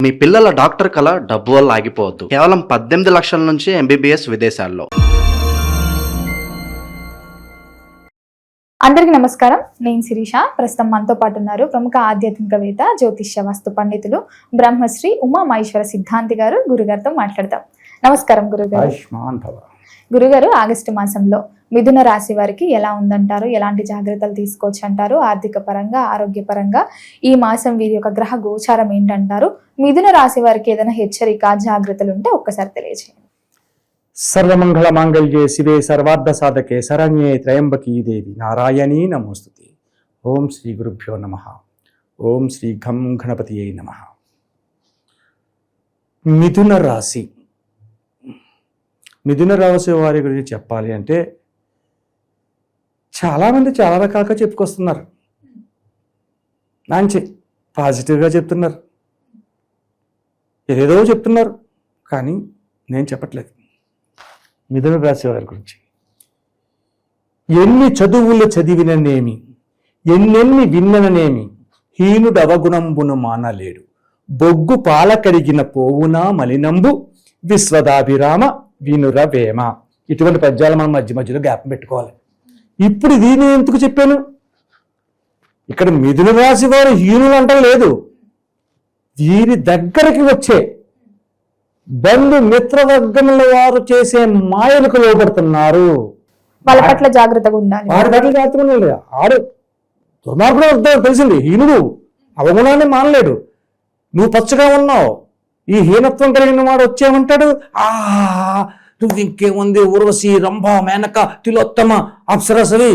మీ పిల్లల డాక్టర్ కళ డబ్బు వల్ల ఆగిపోవద్దు. కేవలం 18 లక్షల నుంచి ఎంబీబీఎస్ విదేశాల్లో. అందరికీ నమస్కారం. నేను శిరీష. ప్రస్తుతం మనతో పాటు ఉన్నారు ప్రముఖ ఆధ్యాత్మికవేత్త, జ్యోతిష్య వాస్తు పండితులు బ్రహ్మశ్రీ ఉమా మహేశ్వర సిద్ధాంతి గారు. గురుగారితో మాట్లాడదాం. నమస్కారం గురుగారు. గురుగారు, ఆగస్టు మాసంలో మిథున రాశి వారికి ఎలా ఉందంటారు? ఎలాంటి జాగ్రత్తలు తీసుకోవచ్చు అంటారు? ఆర్థిక పరంగా, ఆరోగ్యపరంగా ఈ మాసం వీరి యొక్క గ్రహ గోచారం ఏంటంటారు? మిథున రాశి వారికి ఏదైనా హెచ్చరిక, జాగ్రత్తలు ఉంటే ఒక్కసారి తెలియజేయండి. సర్వమంగళ మాంగళ్యే శివే సర్వార్థ సాధకే శరణ్యే త్రయంబకీ దేవి నారాయణీ నమోస్తుతే. ఓం శ్రీ గురుభ్యో నమః. ఓం శ్రీ ఘం గణపతియే నమః. మిథున రాశి వారి గురించి చెప్పాలి అంటే చాలామంది చాలా రకాలుగా చెప్పుకొస్తున్నారు. మంచి పాజిటివ్గా చెప్తున్నారు, ఏదేదో చెప్తున్నారు, కానీ నేను చెప్పట్లేదు మిథున రాశి వారి గురించి. ఎన్ని చదువులు చదివిననేమి, ఎన్నెన్ని విన్నననేమి, హీనుడు అవగుణంబును మానలేడు, బొగ్గు పాల కడిగిన పోవునా మలినంబు విశ్వదాభిరామ వినురవేమ. ఇటువంటి పద్యాలు మనం మధ్య మధ్యలో జ్ఞాపకం పెట్టుకోవాలి. ఇప్పుడు ఇది నేను ఎందుకు చెప్పాను? ఇక్కడ మిథున రాశి వారు హీనులు అంటం లేదు. వీరి దగ్గరికి వచ్చే బంధు మిత్రవర్గముల వారు చేసే మాయలకు లోపడుతున్నారు. వాళ్ళ పట్ల జాగ్రత్తగా ఉండాలి. వారి పట్ల జాగ్రత్తగా ఉండాలి. ఆడు దుర్మార్గుడు అర్థం తెలిసింది. హీనుడు అవగుణాన్ని మానలేడు. నువ్వు పచ్చగా ఉన్నావు, ఈ హీనత్వం కలిగిన వాడు వచ్చేమంటాడు, నువ్వు ఇంకేముంది, ఊర్వశి, రంభ, మేనక, తిలోత్తమ, అప్సరసవి,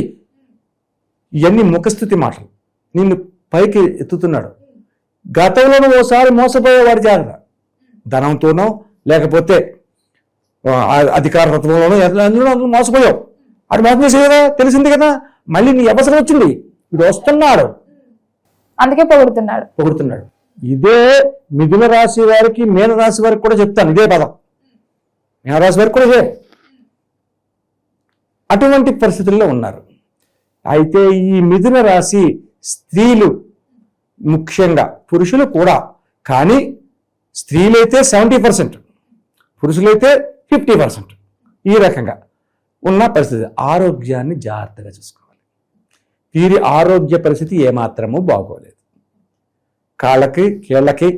ఇవన్నీ ముఖస్థుతి మాటలు. నిన్ను పైకి ఎత్తుతున్నాడు. గతంలో ఓసారి మోసపోయేవాడి జాగ్రత్త. ధనంతోనో లేకపోతే అధికార తత్వంలోనో అందులో మోసపోయావు. అది మోసం చేసే కదా, తెలిసింది కదా. మళ్ళీ నీ అవసరం వచ్చింది, ఇది వస్తున్నాడు, అందుకే పొగుడుతున్నాడు. ఇదే మిథున రాశి వారికి, మీన రాశి వారికి కూడా చెప్తాను ఇదే పదం. మీన రాశి వారికి కూడా ఇదే. అటువంటి పరిస్థితుల్లో ఉన్నారు. అయితే ఈ మిథున రాశి స్త్రీలు ముఖ్యంగా, పురుషులు కూడా, కానీ స్త్రీలైతే 70%, పురుషులైతే 50%, ఈ రకంగా ఉన్న పరిస్థితి. ఆరోగ్యాన్ని జాగ్రత్తగా చూసుకోవాలి. వీరి ఆరోగ్య పరిస్థితి ఏమాత్రము బాగోలేదు. కాళ్ళకి, కీళ్ళకి,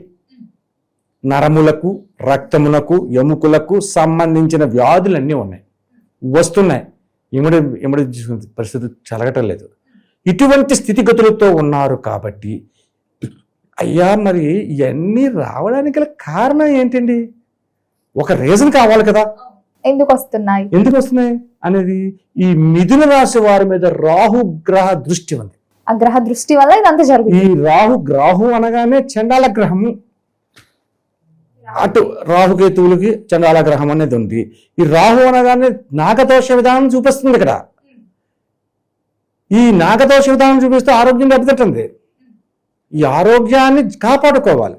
నరములకు, రక్తములకు, ఎముకలకు సంబంధించిన వ్యాధులన్నీ ఉన్నాయి, వస్తున్నాయి. ఇమిడి పరిస్థితి చలగటం లేదు. ఇటువంటి స్థితిగతులతో ఉన్నారు కాబట్టి, అయ్యా మరి ఇవన్నీ రావడానికి గల కారణం ఏంటండి? ఒక రీజన్ కావాలి కదా. ఎందుకు వస్తున్నాయి అనేది ఈ మిథున రాశి వారి మీద రాహు గ్రహ దృష్టి ఉంది. ఆ గ్రహ దృష్టి వల్ల ఇదంతా జరుగుతుంది. ఈ రాహు అనగానే చండాల గ్రహము. అటు రాహుకేతువులకి చండాల గ్రహం అనేది ఉంది. ఈ రాహు అనగానే నాగదోష విధానం చూపిస్తుంది. ఇక్కడ ఈ నాగదోష విధానం చూపిస్తే ఆరోగ్యం దెబ్బతింటుంది. ఈ ఆరోగ్యాన్ని కాపాడుకోవాలి.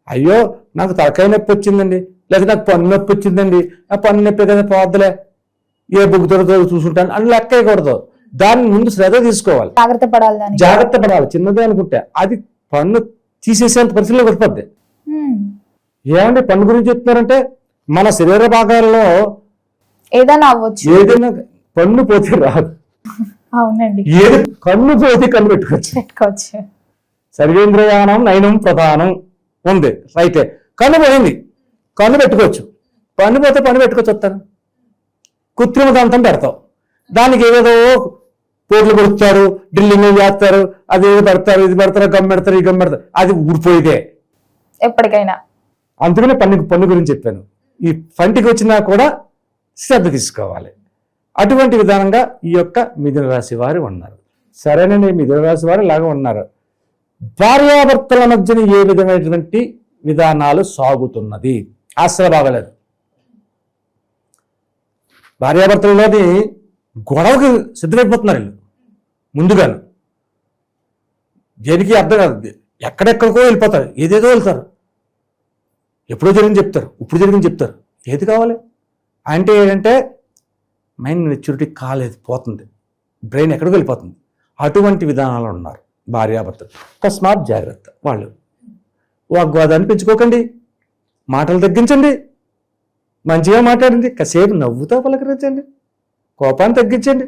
అయ్యో నాకు తలకాయ నొప్పి వచ్చిందండి, లేదా నాకు పన్ను నొప్పి వచ్చిందండి, ఆ పన్ను నొప్పి కదా పోద్దులే, ఏ బుగ్గుతో చూసుకుంటాను అని లెక్కకూడదు. దాన్ని ముందు శ్రద్ధ తీసుకోవాలి, జాగ్రత్త పడాలి. చిన్నదే అనుకుంటే అది పన్ను తీసేసేంత పరిస్థితిలో పడిపోద్ది. ఏమంటే పన్ను గురించి చెప్తున్నారంటే, మన శరీర భాగాల్లో ఏదైనా పన్ను పోతే రాదు. అవునండి, ఏది కన్ను పోతే కన్ను పెట్టుకోవచ్చు. సర్వేంద్రయానం నయనం ప్రధానం ఉంది, రైతే. కన్ను పోయింది, కన్ను పెట్టుకోవచ్చు. పన్ను పోతే పన్ను పెట్టుకోవచ్చు. వస్తాను కృత్రిమ దంతం పెడతావు, దానికి ఏదేదో పోట్లు కొడుతారు, డ్రిల్లింగ్ చేస్తారు, అది ఏదో పెడతారు, ఇది పెడతారు, గమ్ పెడతారు, ఈ గమ్ పెడతారు, అది ఊడిపోయితే ఎప్పటికైనా. అందుకనే పన్ను గురించి చెప్పాను. ఈ పంటికి వచ్చినా కూడా శ్రద్ధ తీసుకోవాలి. అటువంటి విధానంగా ఈ యొక్క మిథున రాశి వారు ఉన్నారు. సరేనండి, మిథున రాశి వారు ఇలాగా ఉన్నారు. భార్యాభర్తల మధ్యన ఏ విధమైనటువంటి విధానాలు సాగుతున్నది? అసలు బాగలేదు. భార్యాభర్తలలోని గొడవకి సిద్ధమైపోతున్నారు వీళ్ళు ముందుగాను. దేనికి అర్థం కాదు, ఎక్కడెక్కడికో వెళ్ళిపోతారు, ఏదేదో వెళ్తారు. ఎప్పుడో జరిగింది చెప్తారు, ఇప్పుడు జరిగింది చెప్తారు. ఏది కావాలి అంటే ఏంటంటే మైండ్ మెచ్యూరిటీ కాలేదు, పోతుంది, బ్రెయిన్ ఎక్కడికి వెళ్ళిపోతుంది. అటువంటి విధానాలు ఉన్నారు భార్యాభర్తలు. తస్మాత్ జాగ్రత్త. వాళ్ళు వాగ్వాదాన్ని పెంచుకోకండి, మాటలు తగ్గించండి, మంచిగా మాట్లాడండి, కాసేపు నవ్వుతో పలకరించండి, కోపాన్ని తగ్గించండి.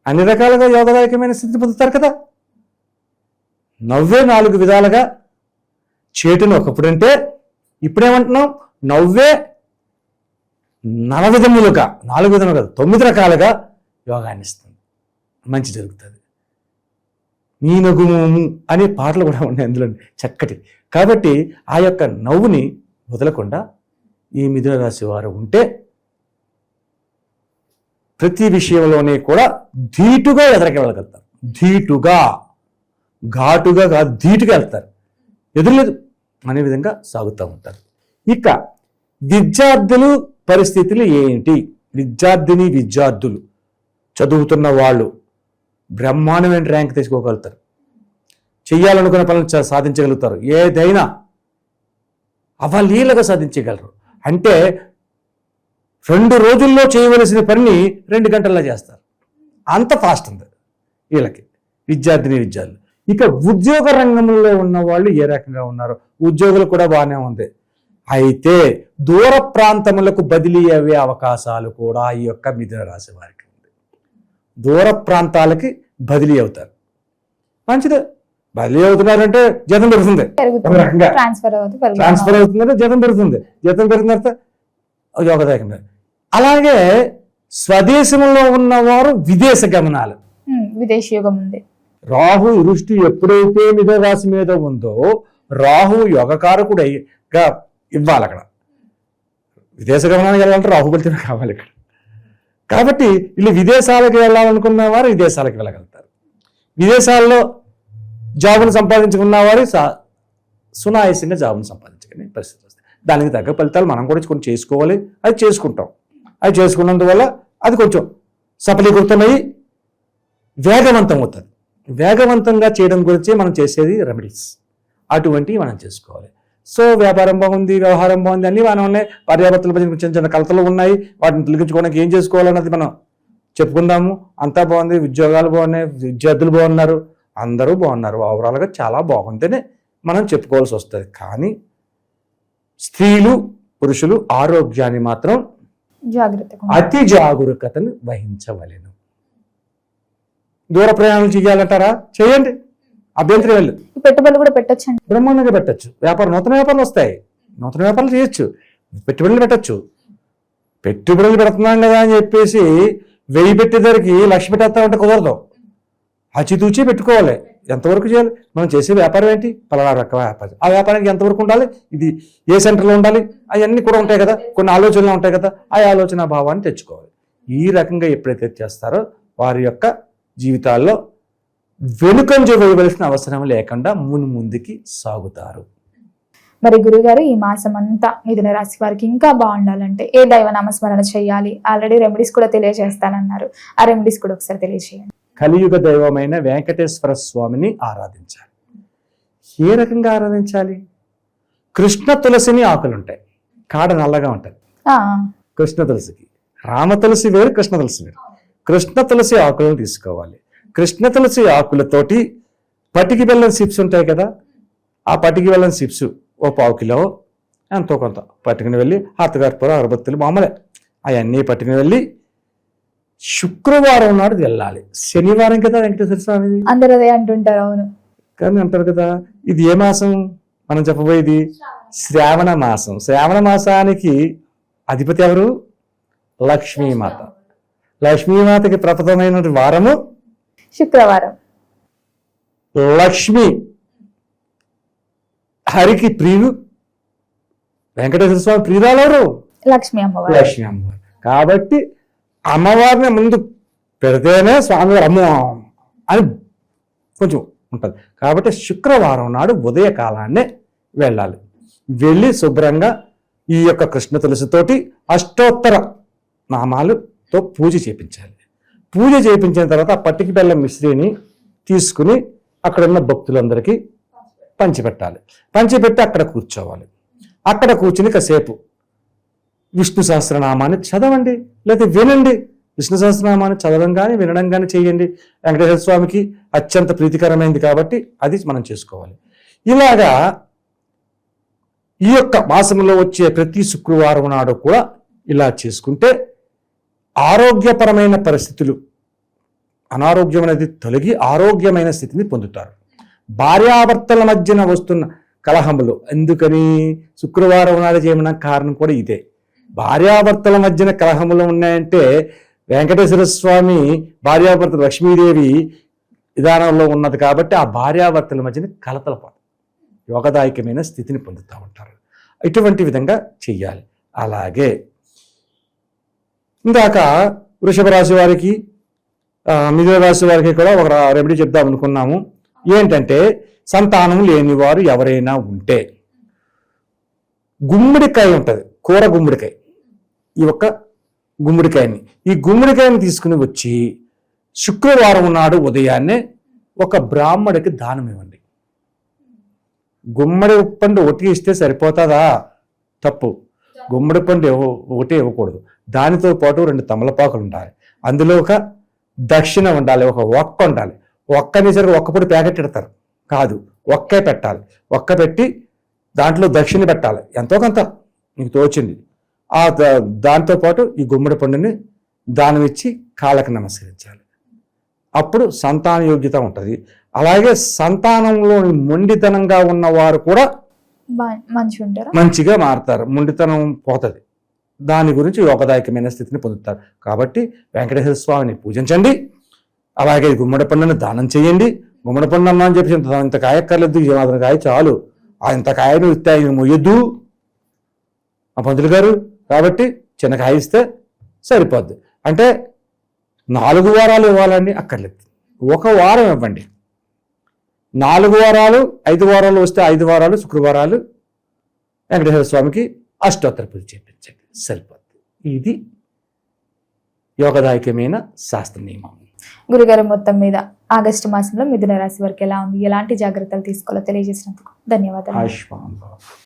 అన్ని రకాలుగా యోగదాయకమైన స్థితిని పొందుతారు కదా. నవ్వే 4 విధాలుగా చేటును ఒకప్పుడంటే ఇప్పుడేమంటున్నాం, నవ్వే 4 విధములుగా, 4 విధములు కాదు 9 రకాలుగా యోగాన్ని ఇస్తుంది, మంచి జరుగుతుంది. నీ నగుము అనే పాటలు కూడా ఉన్నాయి అందులో చక్కటి. కాబట్టి ఆ యొక్క నవ్వుని వదలకుండా ఈ మిథున రాశి వారు ఉంటే ప్రతి విషయంలోనే కూడా ధీటుగా ఎదరకెళ్ళగలుగుతారు. ధీటుగా, ఘాటుగా కాదు, ధీటుగా వెళ్తారు, ఎదురులేదు అనే విధంగా సాగుతూ ఉంటారు. ఇక విద్యార్థులు పరిస్థితులు ఏంటి? విద్యార్థులు చదువుతున్న వాళ్ళు బ్రహ్మాండమైన ర్యాంక్ తెచ్చుకోగలుగుతారు, చెయ్యాలనుకున్న పనులు సాధించగలుగుతారు, ఏదైనా అవలీలగా సాధించగలరు. అంటే 2 రోజుల్లో చేయవలసిన పనిని 2 గంటల్లో చేస్తారు, అంత ఫాస్ట్ ఉంది వీళ్ళకి విద్యార్థులు. ఇక ఉద్యోగ రంగంలో ఉన్న వాళ్ళు ఏ రకంగా ఉన్నారు? ఉద్యోగులు కూడా బాగానే ఉంది. అయితే దూర ప్రాంతములకు బదిలీ అయ్యే అవకాశాలు కూడా ఈ యొక్క మిథున రాశి వారికి ఉంది. దూర ప్రాంతాలకి బదిలీ అవుతారు, మంచిదే. బదిలీ అవుతున్నారంటే జీతం పెరుగుతుంది, ట్రాన్స్ఫర్ అవుతుందంటే జీతం పెరుగుతుంది, జీతం పెరిగిన తర్వాత యోగదాయకంగా. అలాగే స్వదేశంలో ఉన్నవారు విదేశ గమనాలు, విదేశీ యోగం ఉంది. రాహు దృష్టి ఎప్పుడైతే మిథున రాశి మీద ఉందో రాహు యోగకారకుడిగా ఇవ్వాలి. అక్కడ విదేశ గమనానికి వెళ్ళాలంటే రాహు ఫలితమే కావాలి ఇక్కడ. కాబట్టి వీళ్ళు విదేశాలకు వెళ్ళాలనుకున్న వారు విదేశాలకు వెళ్ళగలుగుతారు. విదేశాల్లో జాబును సంపాదించుకున్న వారు సునాయాసంగా జాబును సంపాదించుకునే పరిస్థితి వస్తుంది. దానికి తగ్గ ఫలితాలు మనం కూడా కొన్ని చేసుకోవాలి, అది చేసుకుంటాం. అది చేసుకున్నందువల్ల అది కొంచెం సఫలీకృతమై వేగవంతం అవుతుంది. వేగవంతంగా చేయడం గురించి మనం చేసేది రెమెడీస్, అటువంటివి మనం చేసుకోవాలి. సో వ్యాపారం బాగుంది, వ్యవహారం బాగుంది, అన్నీ బాగానే ఉన్నాయి, పర్యావరణ మధ్య చిన్న చిన్న కలతలు ఉన్నాయి, వాటిని తొలగించుకోవడానికి ఏం చేసుకోవాలన్నది మనం చెప్పుకుందాము. అంతా బాగుంది, ఉద్యోగాలు బాగున్నాయి, విద్యార్థులు బాగున్నారు, అందరూ బాగున్నారు, ఓవరాల్గా చాలా బాగుంటేనే మనం చెప్పుకోవాల్సి వస్తుంది. కానీ స్త్రీలు పురుషులు ఆరోగ్యాన్ని మాత్రం అతి జాగరూకతను వహించవలెను. దూర ప్రయాణాలు చేయాలంటారా? చేయండి, అభ్యంతరం వెళ్ళదు. పెట్టుబడులు కూడా పెట్టచ్చు, బ్రహ్మాండంగా పెట్టచ్చు. నూతన వ్యాపారాలు వస్తాయి, నూతన వ్యాపారాలు చేయొచ్చు, పెట్టుబడులు పెట్టచ్చు. పెట్టుబడులు పెడుతున్నాం కదా అని చెప్పేసి 1000 పెట్టేదానికి 1,00,000 పెట్టేస్తామంటే కుదరదు. అచితూచి పెట్టుకోవాలి. ఎంతవరకు చేయాలి? మనం చేసే వ్యాపారం ఏంటి? పలానా రకం వ్యాపారం. ఆ వ్యాపారానికి ఎంతవరకు ఉండాలి, ఇది ఏ సెంటర్లో ఉండాలి, అవన్నీ కూడా ఉంటాయి కదా, కొన్ని ఆలోచనలు ఉంటాయి కదా, ఆ ఆలోచన భావాన్ని తెచ్చుకోవాలి. ఈ రకంగా ఎప్పుడైతే చేస్తారో వారి యొక్క జీవితాల్లో వెనుకంజ వేయవలసిన అవసరం లేకుండా ముందుకి సాగుతారు. మరి గురుగారు, ఈ మాసం అంతా మిథున రాశి వారికి ఇంకా బాగుండాలంటే ఏ దైవ నామస్మరణ చేయాలి? ఆల్రెడీ రెమెడీస్ కూడా తెలియజేస్తానన్నారు, ఆ రెమెడీస్ కూడా ఒకసారి తెలియజేయండి. కలియుగ దైవమైన వెంకటేశ్వర స్వామిని ఆరాధించాలి. ఏ రకంగా ఆరాధించాలి? కృష్ణ తులసిని ఆకులు ఉంటాయి, కాడ నల్లగా ఉంటుంది కృష్ణ తులసికి. రామ తులసి వేరు, కృష్ణ తులసి వేరు. కృష్ణ తులసి ఆకులను తీసుకోవాలి. కృష్ణ తులసి ఆకులతోటి పటికి బెల్లం చిప్స్ ఉంటాయి కదా, ఆ పటికి బెల్లం చిప్స్ ఓ 1/4 కిలో ఎంతో కొంత పట్టుకుని వెళ్ళి, హాతకర్పూర అగరబత్తులు మామూలే అవన్నీ పట్టుకుని వెళ్ళి శుక్రవారం నాడు వెళ్ళాలి. శనివారం కదా వెంకటేశ్వర స్వామిది, అందరూ అదే అంటుంటారు. అవును, కానీ అంటారు కదా. ఇది ఏ మాసం మనం చెప్పబోయేది? శ్రావణ మాసం. శ్రావణ మాసానికి అధిపతి ఎవరు? లక్ష్మీమాత. లక్ష్మీమాతకి ప్రప్రథమైన వారము శుక్రవారం. లక్ష్మి హరికి ప్రియులు, వెంకటేశ్వర స్వామి ప్రియురాలెవరు? లక్ష్మీ అమ్మవారు. లక్ష్మీ అమ్మవారు. కాబట్టి అమ్మవారిని ముందు పెడితేనే స్వామివారు అమ్మ అని కొంచెం ఉంటుంది. కాబట్టి శుక్రవారం నాడు ఉదయకాలాన్నే వెళ్ళాలి. వెళ్ళి శుభ్రంగా ఈ యొక్క కృష్ణ తులసితోటి అష్టోత్తర నామాలతో పూజ చేయించాలి. పూజ చేయించిన తర్వాత ఆ పట్టికి బెల్లం మిశ్రీని తీసుకుని అక్కడ ఉన్న భక్తులందరికీ పంచిపెట్టాలి. పంచిపెట్టి అక్కడ కూర్చోవాలి. అక్కడ కూర్చుని కాసేపు విష్ణు సహస్రనామాన్ని చదవండి, లేదా వినండి. విష్ణు సహస్రనామాన్ని చదవడం కానీ వినడం కానీ చేయండి. వెంకటేశ్వర స్వామికి అత్యంత ప్రీతికరమైనది కాబట్టి అది మనం చేసుకోవాలి. ఇలాగా ఈ యొక్క మాసంలో వచ్చే ప్రతి శుక్రవారం నాడు కూడా ఇలా చేసుకుంటే ఆరోగ్యపరమైన పరిస్థితులు, అనారోగ్యం అనేది తొలగి ఆరోగ్యమైన స్థితిని పొందుతారు. భార్యాభర్తల మధ్యన వస్తున్న కలహములు, ఎందుకని శుక్రవారం నాడు చేయమన్న కారణం కూడా ఇదే. భార్యాభర్తల మధ్యన కలహములు ఉన్నాయంటే వెంకటేశ్వర స్వామి భార్యాభర్త లక్ష్మీదేవి విధానంలో ఉన్నది కాబట్టి ఆ భార్యాభర్తల మధ్యన కలతల పాటు యోగదాయకమైన స్థితిని పొందుతూ ఉంటారు. ఇటువంటి విధంగా చెయ్యాలి. అలాగే ఇందాక వృషభ రాశి వారికి, మిథున రాశి వారికి కూడా ఒక రెమెడీ చెప్దాం అనుకున్నాము. ఏంటంటే సంతానం లేని వారు ఎవరైనా ఉంటే గుమ్మడికాయ ఉంటుంది, కూర గుమ్మడికాయ, ఈ ఒక్క గుమ్మడికాయని, ఈ గుమ్మడికాయని తీసుకుని వచ్చి శుక్రవారం నాడు ఉదయాన్నే ఒక బ్రాహ్మడికి దానం ఇవ్వండి. గుమ్మడి పండు ఒకటి ఇస్తే సరిపోతుందా? తప్పు. గుమ్మడి పండు ఒకటే ఇవ్వకూడదు. దానితో పాటు 2 తమలపాకులు ఉండాలి. అందులో ఒక దక్షిణ ఉండాలి, ఒక ఒక్క ఉండాలి. ఒక్కని సరిగ్గా ఒక్కపొడి ప్యాకెట్ పెడతారు కాదు, ఒక్కే పెట్టాలి. ఒక్క పెట్టి దాంట్లో దక్షిణ పెట్టాలి, ఎంతో కొంత మీకు తోచింది. దాంతో పాటు ఈ గుమ్మడి పండుని దానం ఇచ్చి కాళ్ళకి నమస్కరించాలి. అప్పుడు సంతాన యోగ్యత ఉంటుంది. అలాగే సంతానంలో మొండితనంగా ఉన్నవారు కూడా మంచిగా మారుతారు, మొండితనం పోతుంది. దాని గురించి యోగదాయకమైన స్థితిని పొందుతారు. కాబట్టి వెంకటేశ్వర స్వామిని పూజించండి. అలాగే గుమ్మడి పండుని దానం చేయండి. గుమ్మడి పండు అన్నా అని చెప్పి ఇంత కాయ అక్కర్లేదు, మాత్రం కాయ చాలు, ఇంత కాయను ఇస్తే ఆయన మొయ్యొద్దు ఆ పంతులు గారు. కాబట్టి చిన్న కాయ ఇస్తే సరిపోద్ది. అంటే 4 వారాలు ఇవ్వాలని అక్కర్లేదు, 1 వారం ఇవ్వండి. 4 వారాలు 5 వారాలు వస్తే 5 వారాలు శుక్రవారాలు వెంకటేశ్వర స్వామికి అష్టోత్తర పూజ చేయించండి, సరిపోద్ది. ఇది యోగదాయకమైన శాస్త్ర నియమం. గురుగారు, మొత్తం మీద ఆగస్టు మాసంలో మిథున రాశి వారికి ఎలా ఉంది, ఎలాంటి జాగ్రత్తలు తీసుకోవాలో తెలియజేసినందుకు ధన్యవాదాలు. ఆయుష్మాన్ భవ.